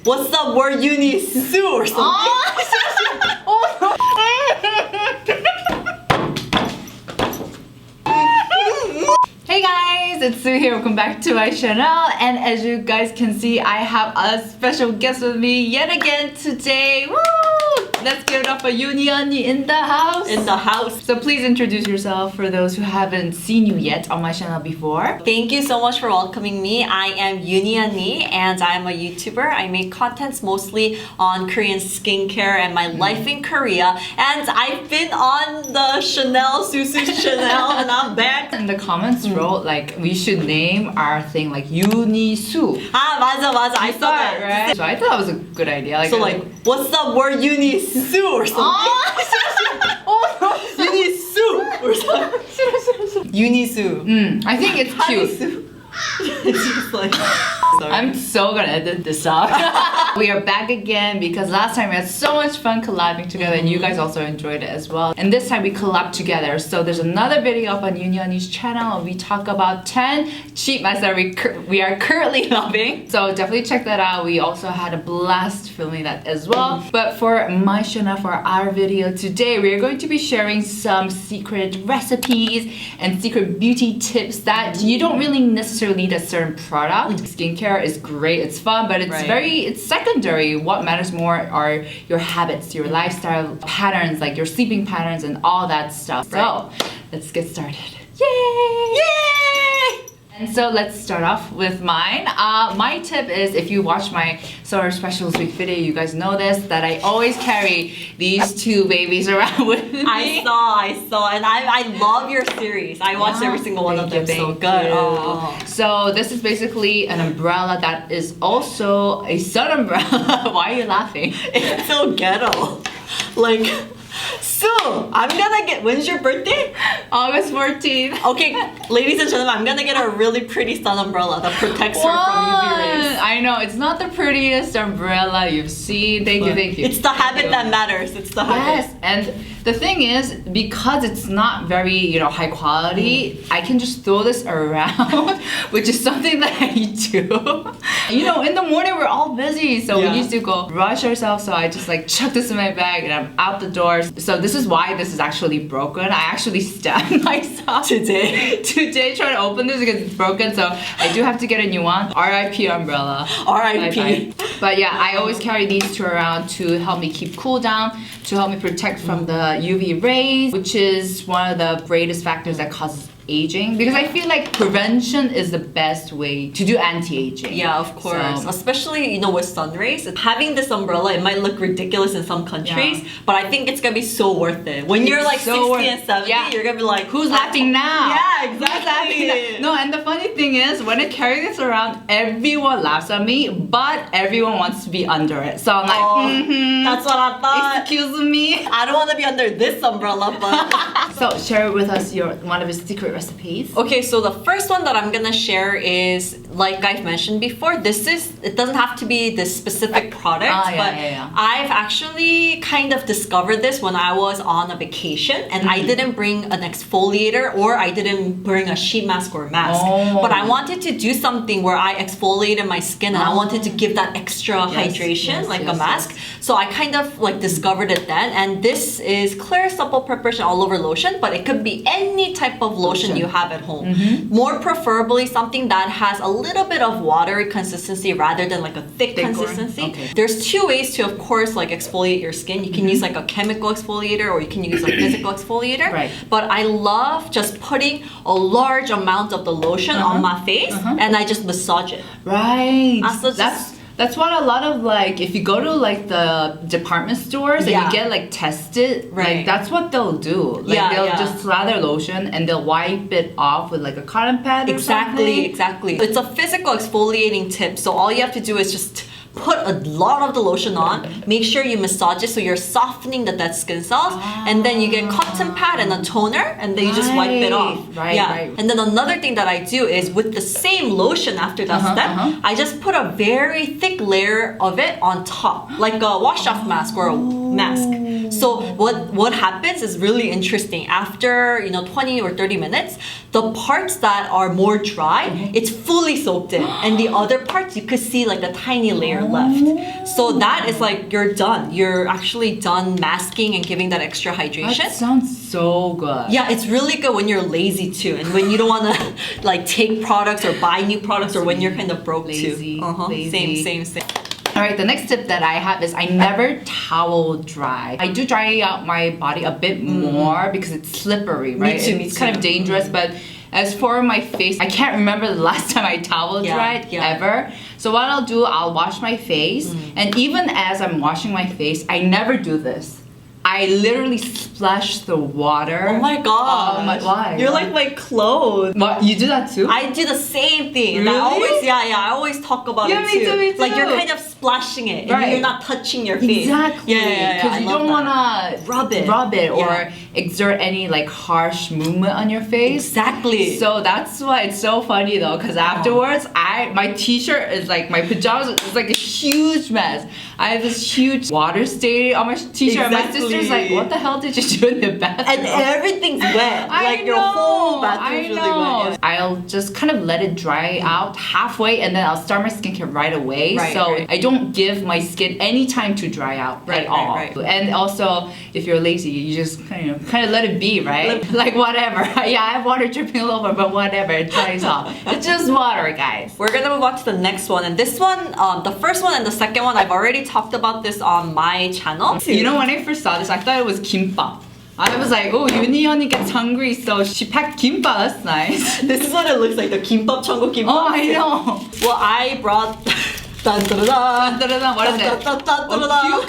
what's up, we're Uni Sue or something. Hey guys, it's Sue here. Welcome back to my channel. And as you guys can see, I have a special guest with me yet again today. Woo! Let's give it up for Euniunni in the house. In the house. So please introduce yourself for those who haven't seen you yet on my channel before. Thank you so much for welcoming me. I am Yunienni and I'm a YouTuber. I make contents mostly on Korean skincare and my life in Korea. And I've been on the Susu's Chanel and I'm back. In the comments wrote like we should name our thing like Uni-Sue. 맞아. I saw that. Right? So I thought that was a good idea. So what's up, we're Uni Sue or something. Uni Sue or something. Uni Sue. I think it's cute. It's just like, sorry. I'm so gonna edit this out. We are back again because last time we had so much fun collabing together and you guys also enjoyed it as well. And this time we collabed together. So there's another video up on Euniunni's channel. We talk about 10 cheap masks that we are currently loving. So definitely check that out. We also had a blast filming that as well. But for my channel, for our video today, we're going to be sharing some secret recipes and secret beauty tips that you don't really necessarily need a certain product. Skincare is great, it's fun, but it's secondary. What matters more are your habits, your lifestyle patterns, like your sleeping patterns and all that stuff. So let's get started. Yay! Yay! And so let's start off with mine. My tip is, if you watch my Summer Specials Week video, you guys know this, that I always carry these two babies around with me. I saw, and I love your series. I watched every single one of them. So good. Oh. So this is basically an umbrella that is also a sun umbrella. Why are you laughing? It's so ghetto. Like, Sue, I'm gonna get, when's your birthday? August 14th. Okay, ladies and gentlemen, I'm gonna get a really pretty sun umbrella that protects her from UV rays. I know, it's not the prettiest umbrella you've seen. Thank you. It's the habit that matters. It's the habit. Yes, and the thing is, because it's not very, high quality, I can just throw this around, which is something that I do. In the morning we're all busy, so we used to go rush ourselves, so I just chuck this in my bag and I'm out the door. So this is why this is actually broken. I actually stabbed myself today trying to open this because it's broken, so I do have to get a new one. R.I.P. umbrella. R.I.P. But yeah, I always carry these two around to help me keep cool down, to help me protect from the UV rays, which is one of the greatest factors that causes aging, because I feel like prevention is the best way to do anti-aging. Yeah, of course. So, especially, with sun rays. Having this umbrella, it might look ridiculous in some countries, but I think it's gonna be so worth it. When you're like 60 and 70, you're gonna be like, who's laughing now? Yeah, exactly. No, and the funny thing is, when I carry this around, everyone laughs at me, but everyone wants to be under it. So I'm like, that's what I thought. Excuse me. I don't want to be under this umbrella, but... So share with us one of your secret recipes. Okay, so the first one that I'm gonna share is, like I've mentioned before, it doesn't have to be this specific product, but I've actually kind of discovered this when I was on a vacation and I didn't bring an exfoliator or I didn't bring a sheet mask or mask. But I wanted to do something where I exfoliated my skin and I wanted to give that extra hydration, like a mask. So I kind of discovered it then, and this is clear supple preparation all over lotion, but it could be any type of lotion you have at home. More preferably something that has a little bit of watery consistency rather than a thick consistency. There's two ways to, of course, exfoliate your skin. You can use a chemical exfoliator or you can use a physical exfoliator. But I love just putting a large amount of the lotion on my face and I just massage it. That's what a lot of if you go to the department stores and you get tested, that's what they'll do. They'll just slather lotion and they'll wipe it off with a cotton pad or something. Exactly. It's a physical exfoliating tip. So all you have to do is just put a lot of the lotion on, make sure you massage it so you're softening the dead skin cells, and then you get cotton pad and a toner, and then you just wipe it off. And then another thing that I do is with the same lotion after that step, I just put a very thick layer of it on top, like a wash-off mask or a mask. So what happens is really interesting. After 20 or 30 minutes, the parts that are more dry, it's fully soaked in, and the other parts you could see like a tiny layer left. So that is like you're done. You're actually done masking and giving that extra hydration. That sounds so good. Yeah, it's really good when you're lazy too, and when you don't want to like take products or buy new products, or when you're kind of broke lazy, too. lazy. Same. All right, the next tip that I have is I never towel dry. I do dry out my body a bit more because it's slippery, right? Me too. It's kind of dangerous, but as for my face, I can't remember the last time I towel dried ever. So what I'll do, I'll wash my face, and even as I'm washing my face, I never do this. I literally splash the water. Oh my god! Why? You're like my clothes. What? You do that too? I do the same thing. Really? I always talk about it too. Me too. Like you're kind of splashing it, and you're not touching your face. Exactly. Yeah. Because you don't wanna rub it or exert any like harsh movement on your face. Exactly. So that's why it's so funny though, because afterwards, my t-shirt is like, my pajamas is like a huge mess. I have this huge water stain on my t-shirt. My sister's like, what the hell did you do in the bathroom? And everything's wet. Your whole bathroom's really wet. Yeah. I'll just kind of let it dry out halfway, and then I'll start my skincare right away. I don't give my skin any time to dry out at all. Right. And also, if you're lazy, you just kind of let it be, right? Like whatever. Yeah, I have water dripping all over, but whatever, it dries off. It's just water, guys. We're gonna move on to the next one, and this one, the first one and the second one, I've already talked about this on my channel. You know, when I first saw this, I thought it was kimbap. I was like, oh, Yuni언니 gets hungry, so she packed kimbap. That's nice. This is what it looks like, the kimbap, Cheongguk kimbap. Oh, I know. Well, I brought what is it?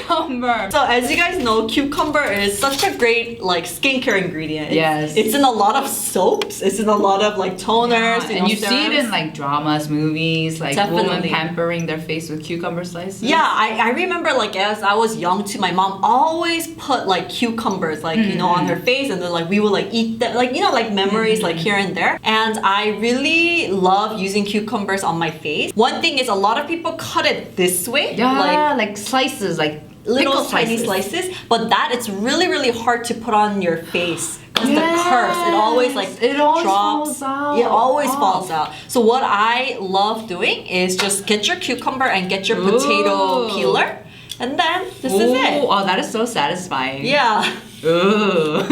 Cucumber. So as you guys know, cucumber is such a great like skincare ingredient. Yes. It's in a lot of soaps. It's in a lot of like toners. And you see it in like dramas, movies, like Definitely. women pampering their face with cucumber slices. Yeah, I remember like as I was young too, my mom always put like cucumbers like on her face, and then like we would like eat them, like like memories like here and there. And I really love using cucumbers on my face. One thing is a lot of people cut it this way, like slices, like little tiny slices, but that it's really hard to put on your face because the curves, it always drops. Falls out. It always falls out. So what I love doing is just get your cucumber and get your potato peeler, and then this is it. Oh, that is so satisfying. Yeah. Ooh.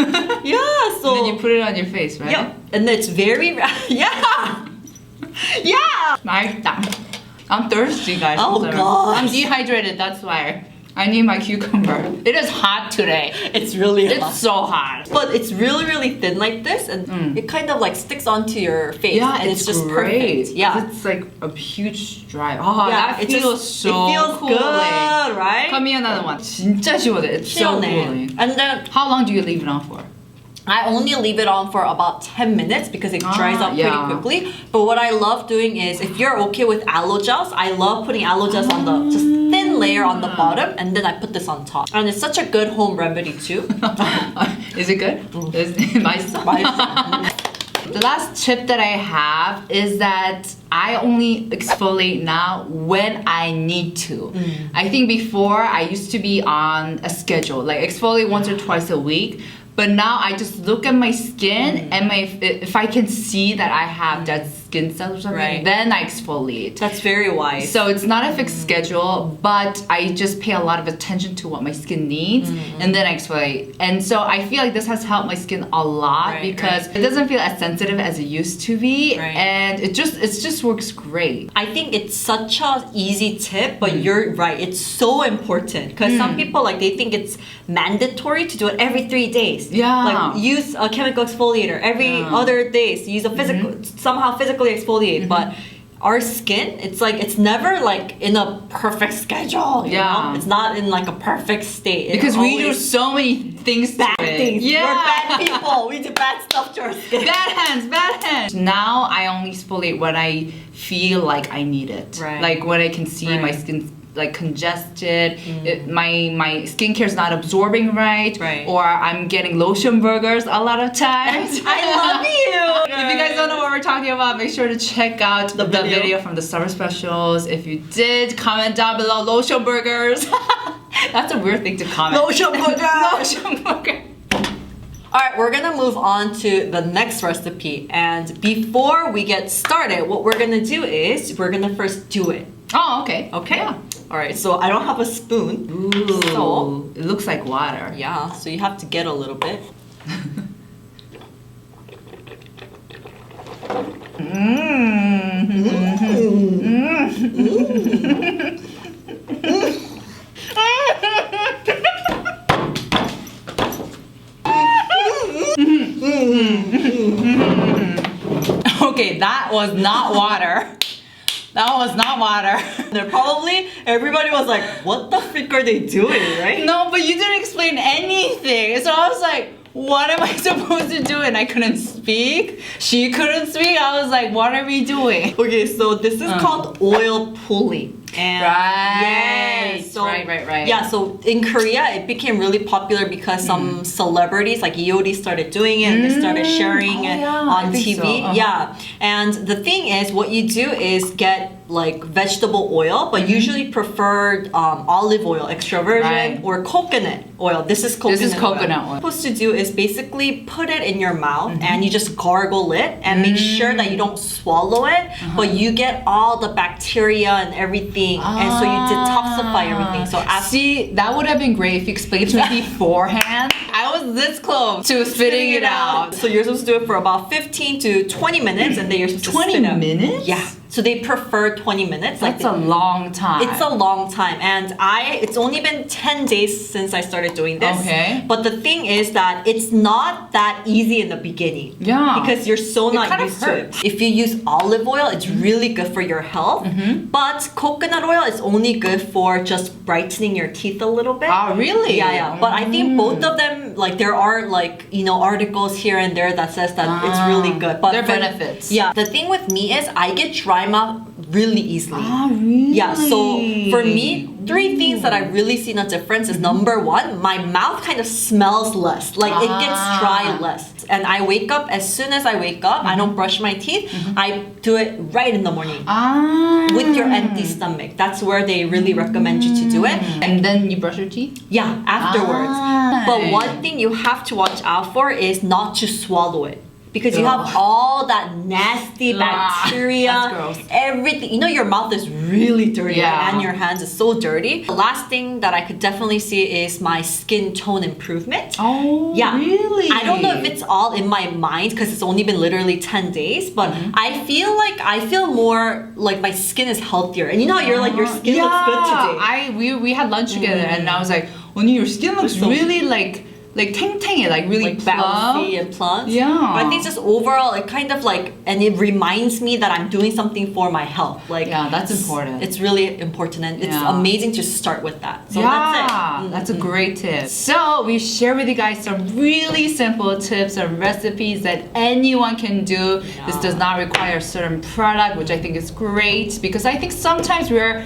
Yeah. So and then you put it on your face, right? Yep. And it's very yeah. 맛있다. I'm thirsty, guys. Oh god. I'm dehydrated, that's why. I need my cucumber. It is hot today. It's really hot. It's so hot. But it's really thin like this, and it kind of like sticks onto your face. Yeah, and it's just great. perfect. Yeah. It's like a huge drive. Oh, Yeah, that feels so it feels cooling. good, right? Come here, another one. 진짜 시원해. It's so cooling. And then How long do you leave it on for? I only leave it on for about 10 minutes because it dries up pretty quickly. But what I love doing is, if you're okay with aloe gels, I love putting aloe gels on the just thin layer on the bottom, and then I put this on top. And it's such a good home remedy too. Is it good? Is it 맛있어? The last tip that I have is that I only exfoliate now when I need to. I think before I used to be on a schedule, like exfoliate once or twice a week. But now I just look at my skin and if I can see that I have dead skin cells or something, then I exfoliate. That's very wise. So it's not a fixed schedule, but I just pay a lot of attention to what my skin needs, and then I exfoliate. And so I feel like this has helped my skin a lot because it doesn't feel as sensitive as it used to be, and it just works great. I think it's such a easy tip, but you're right. It's so important because some people they think it's mandatory to do it every 3 days. Yeah. Like use a chemical exfoliator every other day. So use a physical, somehow physically exfoliate. But our skin, it's never like in a perfect schedule. You know? It's not in like a perfect state. Because we do so many things. Bad things. Yeah. We're bad people. We do bad stuff to our skin. Bad hands. Now I only exfoliate when I feel like I need it. Like when I can see my skin like congested, my skincare is not absorbing right, or I'm getting lotion burgers a lot of times. I love you! If you guys don't know what we're talking about, make sure to check out the video from the summer specials. If you did, comment down below lotion burgers. That's a weird thing to comment. Lotion burger. Lotion burger. All right, we're gonna move on to the next recipe. And before we get started, what we're gonna do is we're gonna first do it. Oh, okay. Okay? Yeah. All right, so I don't have a spoon. Ooh, So, it looks like water. yeah, so you have to get a little bit. Okay, that was not water. That was not water. They're probably, everybody was like, what the frick are they doing, right? No, but you didn't explain anything. So I was like, what am I supposed to do? And I couldn't speak. She couldn't speak. I was like, what are we doing? Okay, so this is called oil pulling. And Right. yes, so, Right. Yeah, so in Korea, it became really popular because some celebrities like Euniunni started doing it and they started sharing it on TV. So. Yeah, and the thing is, what you do is get like vegetable oil, but usually preferred olive oil, extra virgin, or coconut oil. This is coconut oil. What you're supposed to do is basically put it in your mouth and you just gargle it and make sure that you don't swallow it, but you get all the bacteria and everything. And so you detoxify everything. So see, that would have been great if you explained to me beforehand. I was this close to spitting it out. So you're supposed to do it for about 15 to 20 minutes, and then you're supposed to 20 spit out. minutes? Yeah. So they prefer 20 minutes. That's a long time. It's a long time, and it's only been 10 days since I started doing this. Okay. But the thing is that it's not that easy in the beginning. Yeah. Because you're so not used to it. If you use olive oil, it's really good for your health. But coconut oil is only good for just brightening your teeth a little bit. Oh, really? Yeah. But I think both of them, like there are like, articles here and there that says that it's really good. But there are benefits. Yeah. The thing with me is I get dry mouth really easily. Ah, really? Yeah, so for me, 3 things that I really see a difference is number 1, my mouth kind of smells less. Like it gets dry less. And I wake up, as soon as I wake up, I don't brush my teeth. I do it right in the morning. With your empty stomach. That's where they really recommend you to do it. And then you brush your teeth? Yeah, afterwards. But one thing you have to watch out for is not to swallow it. Because you have all that nasty bacteria, that's gross. everything. Your mouth is really dirty, Yeah. right? And your hands is so dirty. The last thing that I could definitely see is my skin tone improvement. Oh, Yeah. really? I don't know if it's all in my mind because it's only been literally 10 days, but I feel more like my skin is healthier. And how you're like, your skin looks good today. We had lunch together and I was like, Oni, your skin looks really like 탱탱해, like really bouncy and plump. Yeah. But I think just overall, it kind of and it reminds me that I'm doing something for my health. Yeah, that's important. It's really important, and it's amazing to start with that. So that's it. That's a great tip. So we share with you guys some really simple tips and recipes that anyone can do. Yeah. This does not require a certain product, which I think is great because I think sometimes we're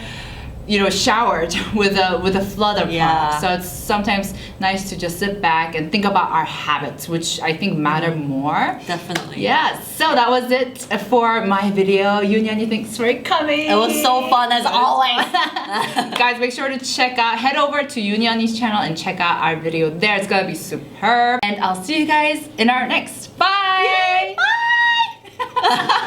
showered with a flood of products. So it's sometimes nice to just sit back and think about our habits, which I think matter more. Definitely. Yes. So that was it for my video. Euniunni, thanks for coming. It was so fun as always. Guys, make sure to head over to Euniunni's channel and check out our video there. It's gonna be superb. And I'll see you guys in our next. Bye! Yay, bye!